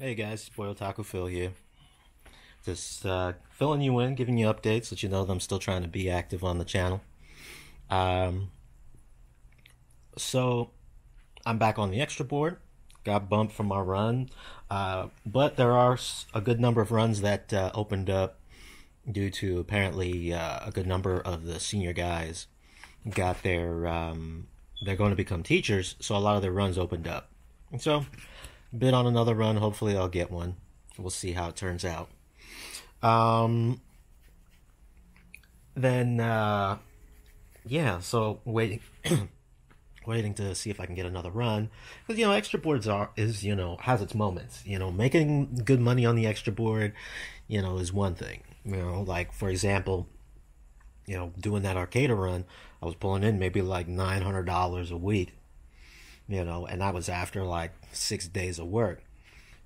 Hey guys, Boy Otaku Phil here. Just filling you in, giving you updates, let you know that I'm still trying to be active on the channel. Um, so I'm back on the extra board. Got bumped from my run, but there are a good number of runs that opened up due to apparently a good number of the senior guys got they're going to become teachers, so a lot of their runs opened up. And so bid on another run. Hopefully, I'll get one. We'll see how it turns out. Um, then, yeah. So waiting, waiting to see if I can get another run. Because extra boards has its moments. Making good money on the extra board, is one thing. Like for example, doing that arcade run, I was pulling in maybe like $900 a week. And that was after like 6 days of work.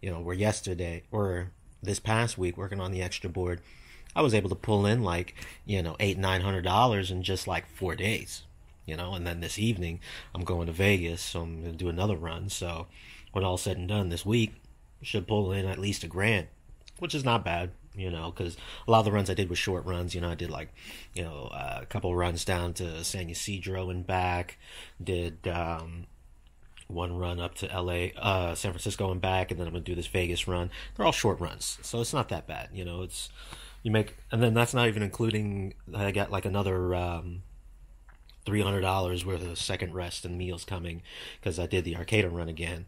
Where this past week working on the extra board, I was able to pull in like, $800-900 in just like 4 days. And then this evening I'm going to Vegas, so I'm gonna do another run. So when all said and done this week, should pull in at least $1,000, which is not bad. Because a lot of the runs I did were short runs. I did like, a couple runs down to San Ysidro and back. Did one run up to LA, San Francisco and back, and then I'm gonna do this Vegas run. They're all short runs, so it's not that bad. It's you make, and then that's not even including I got like another $300 worth of second rest and meals coming because I did the arcade run again,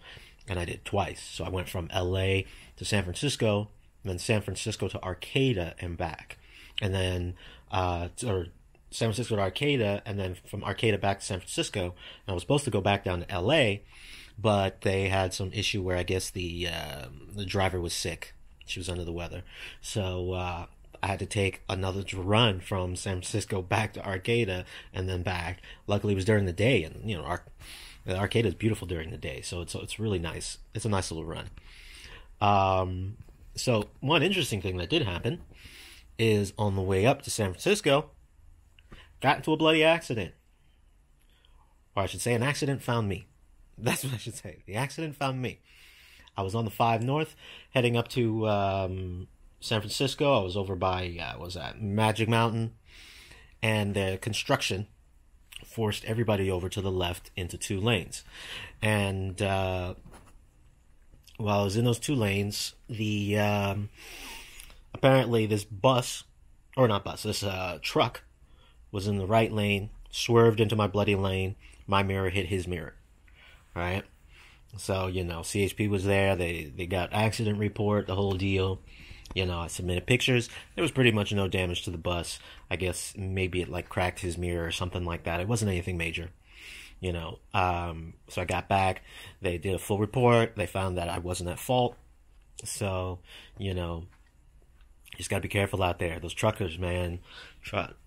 and I did twice. So I went from LA to San Francisco, and then San Francisco to Arcata and back, and then or San Francisco to Arcata, and then from Arcata back to San Francisco. And I was supposed to go back down to L.A., but they had some issue where I guess the driver was sick. She was under the weather, so I had to take another run from San Francisco back to Arcata and then back. Luckily, it was during the day, and Arcata is beautiful during the day, so it's really nice. It's a nice little run. So one interesting thing that did happen is on the way up to San Francisco, got into a bloody accident. Or I should say, an accident found me. That's what I should say. The accident found me. I was on the 5 North, heading up to San Francisco. I was over by, Magic Mountain. And the construction forced everybody over to the left into 2 lanes. And while I was in those 2 lanes, apparently this truck was in the right lane, swerved into my bloody lane. My mirror hit his mirror. All right? So, CHP was there. They got accident report, the whole deal. I submitted pictures. There was pretty much no damage to the bus. I guess maybe it like cracked his mirror or something like that. It wasn't anything major. So I got back. They did a full report. They found that I wasn't at fault. So, you just gotta be careful out there. Those truckers, man.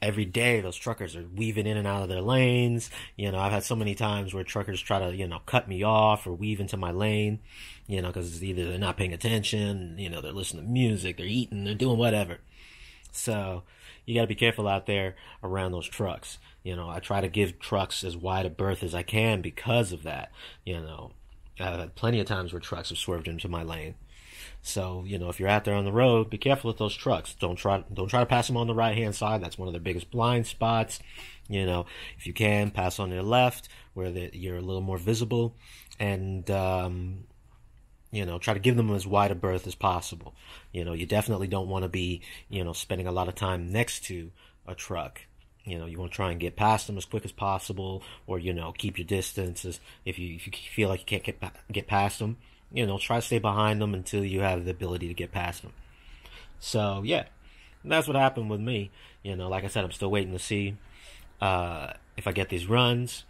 Every day, those truckers are weaving in and out of their lanes. I've had so many times where truckers try to, cut me off or weave into my lane, because either they're not paying attention, they're listening to music, they're eating, they're doing whatever. So, you gotta be careful out there around those trucks. I try to give trucks as wide a berth as I can because of that. I've had plenty of times where trucks have swerved into my lane. So, if you're out there on the road, be careful with those trucks. Don't try to pass them on the right-hand side. That's one of their biggest blind spots. If you can, pass on their left where you're a little more visible. And, try to give them as wide a berth as possible. You definitely don't want to be, spending a lot of time next to a truck. You want to try and get past them as quick as possible, or, keep your distances. If you feel like you can't get past them, try to stay behind them until you have the ability to get past them. So, yeah, that's what happened with me. Like I said, I'm still waiting to see if I get these runs.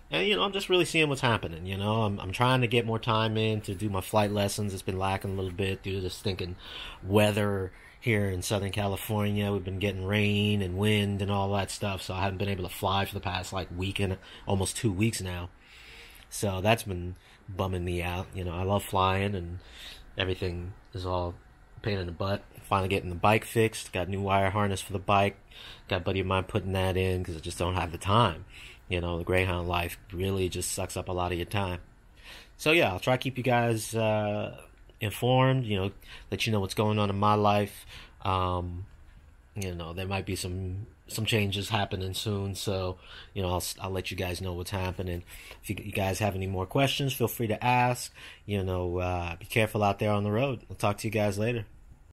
And, I'm just really seeing what's happening. I'm trying to get more time in to do my flight lessons. It's been lacking a little bit due to this stinking weather here in Southern California. We've been getting rain and wind and all that stuff, so I haven't been able to fly for the past, week and almost 2 weeks now. So that's been bumming me out. I love flying, and everything is all pain in the butt. Finally getting the bike fixed. Got a new wire harness for the bike. Got a buddy of mine putting that in because I just don't have the time. The Greyhound life really just sucks up a lot of your time. So yeah, I'll try to keep you guys informed, let you know what's going on in my life. There might be some changes happening soon, so I'll let you guys know what's happening. If you guys have any more questions, feel free to ask. Be careful out there on the road. I'll talk to you guys later.